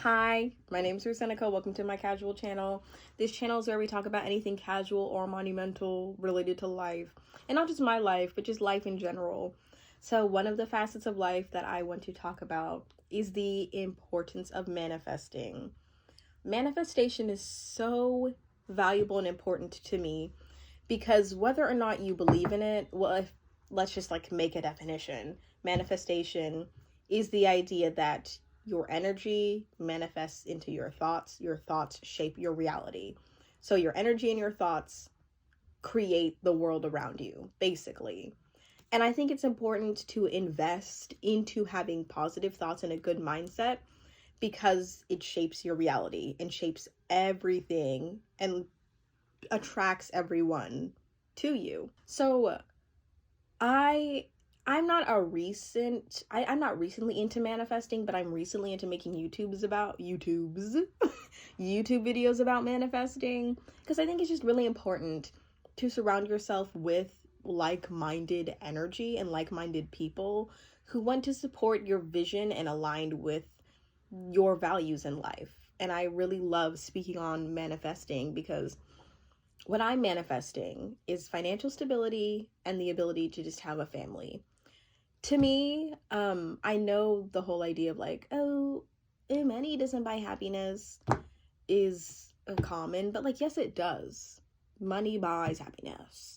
Hi, my name is Rusenica. Welcome to my casual channel. This channel is where we talk about anything casual or monumental related to life. And not just my life, but just life in general. So one of the facets of life that I want to talk about is the importance of manifesting. Manifestation is so valuable and important to me because whether or not you believe in it, well, let's just make a definition. Manifestation is the idea that your energy manifests into your thoughts shape your reality. So your energy and your thoughts create the world around you, basically. And I think it's important to invest into having positive thoughts and a good mindset because it shapes your reality and shapes everything and attracts everyone to you. So I'm not a recent I'm not recently into manifesting, but I'm recently into making YouTube videos about manifesting because I think it's just really important to surround yourself with like-minded energy and like-minded people who want to support your vision and aligned with your values in life. And I really love speaking on manifesting because what I'm manifesting is financial stability and the ability to just have a family. To me, I know the whole idea of money doesn't buy happiness is common, but yes, it does. Money buys happiness.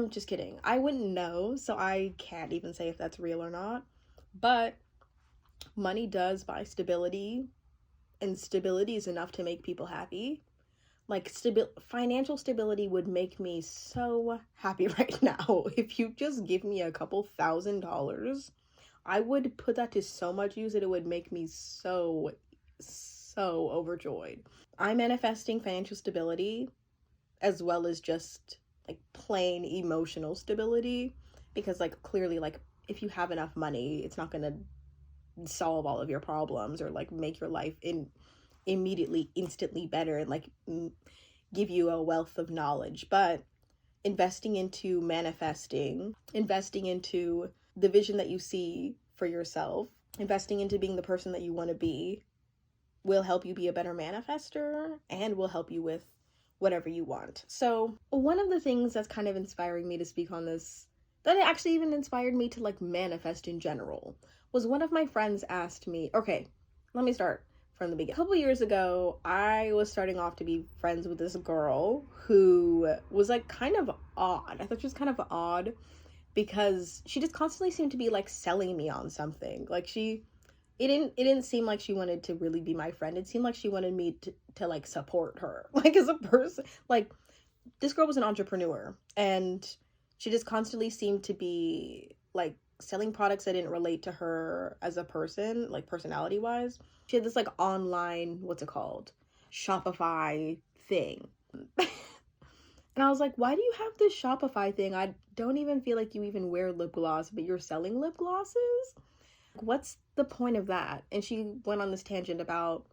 Just kidding. I wouldn't know, so I can't even say if that's real or not. But money does buy stability, and stability is enough to make people happy. Financial stability would make me so happy right now. If you just give me a couple $1,000s, I would put that to so much use that it would make me so overjoyed. I'm manifesting financial stability as well as just plain emotional stability because clearly if you have enough money, it's not going to solve all of your problems or make your life immediately instantly better and give you a wealth of knowledge. But investing into manifesting, investing into the vision that you see for yourself, investing into being the person that you want to be will help you be a better manifester and will help you with whatever you want. So one of the things that's kind of inspiring me to speak on this, that actually even inspired me to manifest in general, was one of my friends asked me, okay, let me start from the beginning. A couple years ago, I was starting off to be friends with this girl who was kind of odd. I thought she was kind of odd because she just constantly seemed to be selling me on something. It didn't seem like she wanted to really be my friend. It seemed like she wanted me to support her as a person. This girl was an entrepreneur and she just constantly seemed to be selling products that didn't relate to her as a person, personality wise. She had this online, what's it called, Shopify thing. And I was like, why do you have this Shopify thing? I don't even feel like you even wear lip gloss, but you're selling lip glosses? What's the point of that? And she went on this tangent about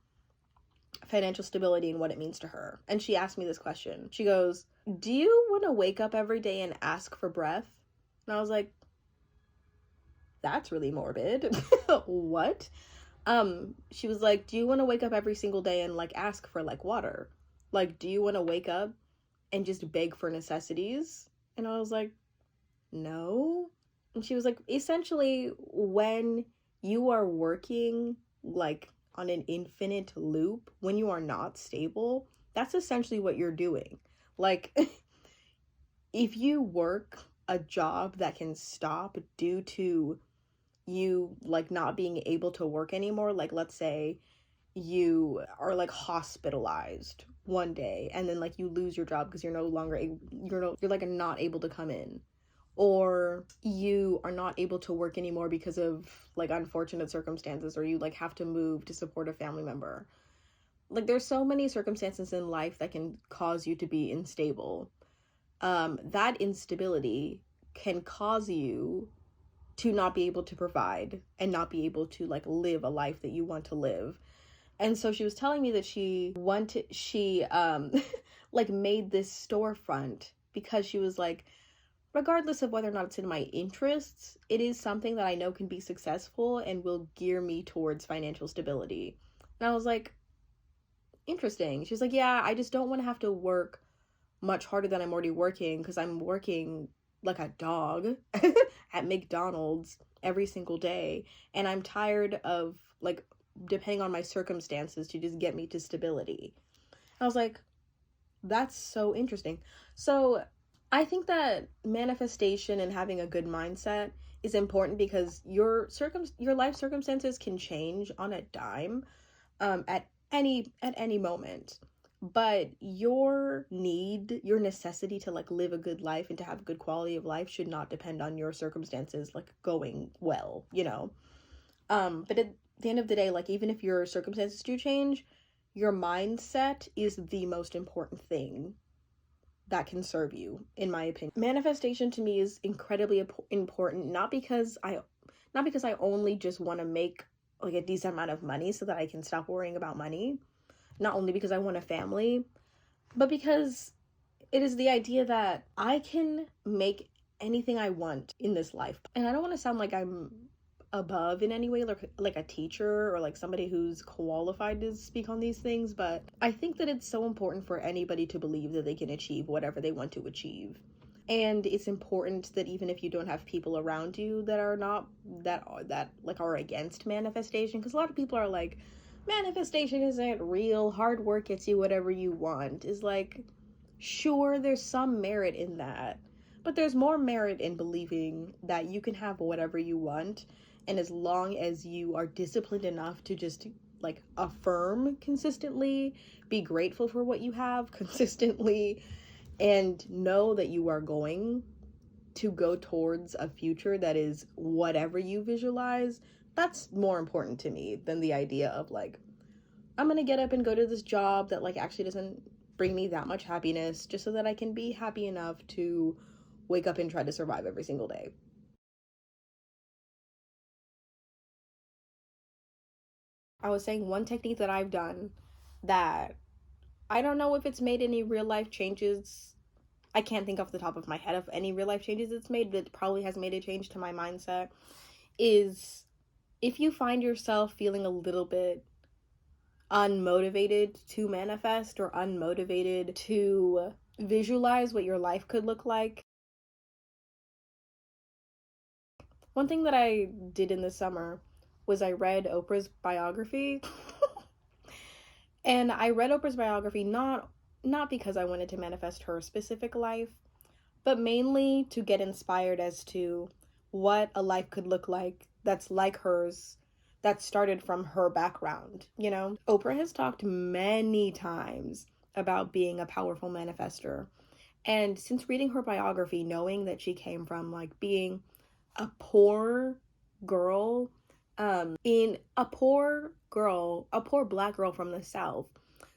financial stability and what it means to her. And she asked me this question. She goes, do you want to wake up every day and ask for breath? And I was like, that's really morbid. What? She was like, do you want to wake up every single day and ask for water? Do you want to wake up and just beg for necessities? And I was like, no. And she was like, essentially, when you are working on an infinite loop, when you are not stable, that's essentially what you're doing. If you work a job that can stop due to you not being able to work anymore, let's say you are hospitalized one day and then you lose your job because you're no longer you're not able to come in, or you are not able to work anymore because of unfortunate circumstances, or you have to move to support a family member. There's so many circumstances in life that can cause you to be unstable. That instability can cause you to not be able to provide and not be able to live a life that you want to live. And so she was telling me that she made this storefront because she was regardless of whether or not it's in my interests, it is something that I know can be successful and will gear me towards financial stability. And I was like, interesting. She's like, yeah, I just don't want to have to work much harder than I'm already working because I'm working like a dog at McDonald's every single day. And I'm tired of like depending on my circumstances to just get me to stability. I was like, that's so interesting. So I think that manifestation and having a good mindset is important because your life circumstances can change on a dime at any moment, but your necessity to like live a good life and to have a good quality of life should not depend on your circumstances like going well, you know. But at the end of the day, like even if your circumstances do change, your mindset is the most important thing that can serve you, in my opinion. Manifestation to me is incredibly important, not because I only just want to make like a decent amount of money so that I can stop worrying about money, not only because I want a family, but because it is the idea that I can make anything I want in this life. And I don't want to sound like I'm above in any way, like a teacher or like somebody who's qualified to speak on these things, but I think that it's so important for anybody to believe that they can achieve whatever they want to achieve. And it's important that even if you don't have people around you that are not that like are against manifestation, because a lot of people are like, manifestation isn't real, hard work gets you whatever you want, is like, sure, there's some merit in that, but there's more merit in believing that you can have whatever you want, and as long as you are disciplined enough to just like affirm consistently, be grateful for what you have consistently, and know that you are going to go towards a future that is whatever you visualize, that's more important to me than the idea of like, I'm gonna get up and go to this job that like actually doesn't bring me that much happiness just so that I can be happy enough to wake up and try to survive every single day. I was saying one technique that I've done that I don't know if it's made any real life changes. I can't think off the top of my head of any real life changes it's made, but it probably has made a change to my mindset. Is if you find yourself feeling a little bit unmotivated to manifest or unmotivated to visualize what your life could look like. One thing that I did in the summer was I read Oprah's biography. And I read Oprah's biography not because I wanted to manifest her specific life, but mainly to get inspired as to what a life could look like like hers, that started from her background, you know? Oprah has talked many times about being a powerful manifester. And since reading her biography, knowing that she came from like being a poor girl, in a poor black girl from the South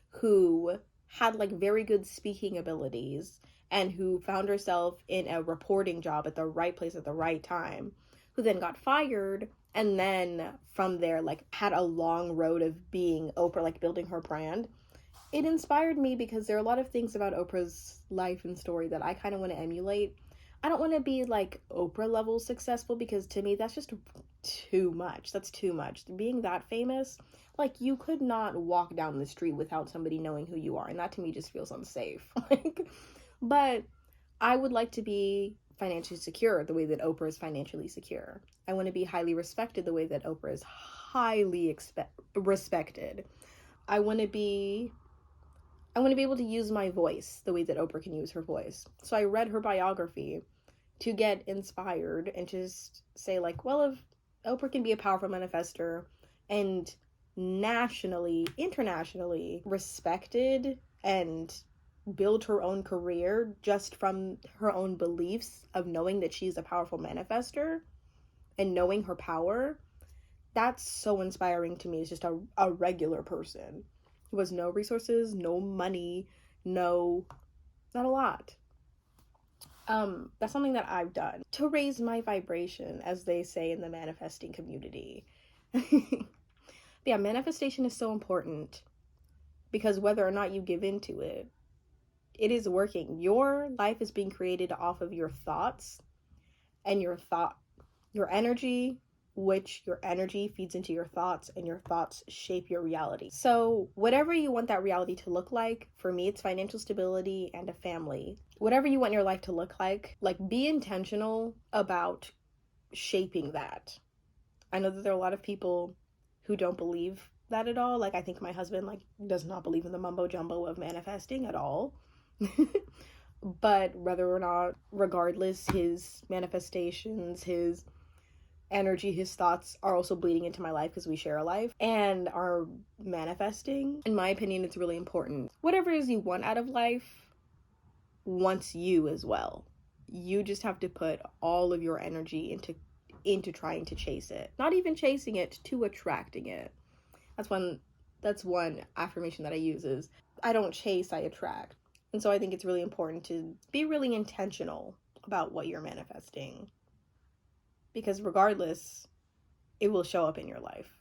who had like very good speaking abilities and who found herself in a reporting job at the right place at the right time, who then got fired and then from there like had a long road of being Oprah, like building her brand. It inspired me because there are a lot of things about Oprah's life and story that I kind of want to emulate. I don't want to be like Oprah level successful because to me that's just too much. That's too much. Being that famous, like you could not walk down the street without somebody knowing who you are, and that to me just feels unsafe. Like, but I would like to be financially secure the way that Oprah is financially secure. I want to be highly respected the way that Oprah is respected. I want to be I want to be able to use my voice the way that Oprah can use her voice. So I read her biography to get inspired and just say like, well, if Oprah can be a powerful manifester and nationally, internationally respected and build her own career just from her own beliefs of knowing that she's a powerful manifester and knowing her power, that's so inspiring to me as just a regular person who has no resources, no money, no, not a lot. That's something that I've done to raise my vibration, as they say in the manifesting community. Yeah, manifestation is so important because whether or not you give into it, it is working. Your life is being created off of your thoughts and your energy, which your energy feeds into your thoughts, and your thoughts shape your reality. So whatever you want that reality to look like, for me it's financial stability and a family. Whatever you want your life to look like be intentional about shaping that. I know that there are a lot of people who don't believe that at all. Like, I think my husband does not believe in the mumbo jumbo of manifesting at all. But whether or not, regardless, his manifestations, his energy, his thoughts are also bleeding into my life because we share a life and are manifesting. In my opinion, it's really important. Whatever it is you want out of life wants you as well. You just have to put all of your energy into trying to chase it. Not even chasing it, to attracting it. That's one affirmation that I use is, I don't chase, I attract. And so I think it's really important to be really intentional about what you're manifesting, because regardless, it will show up in your life.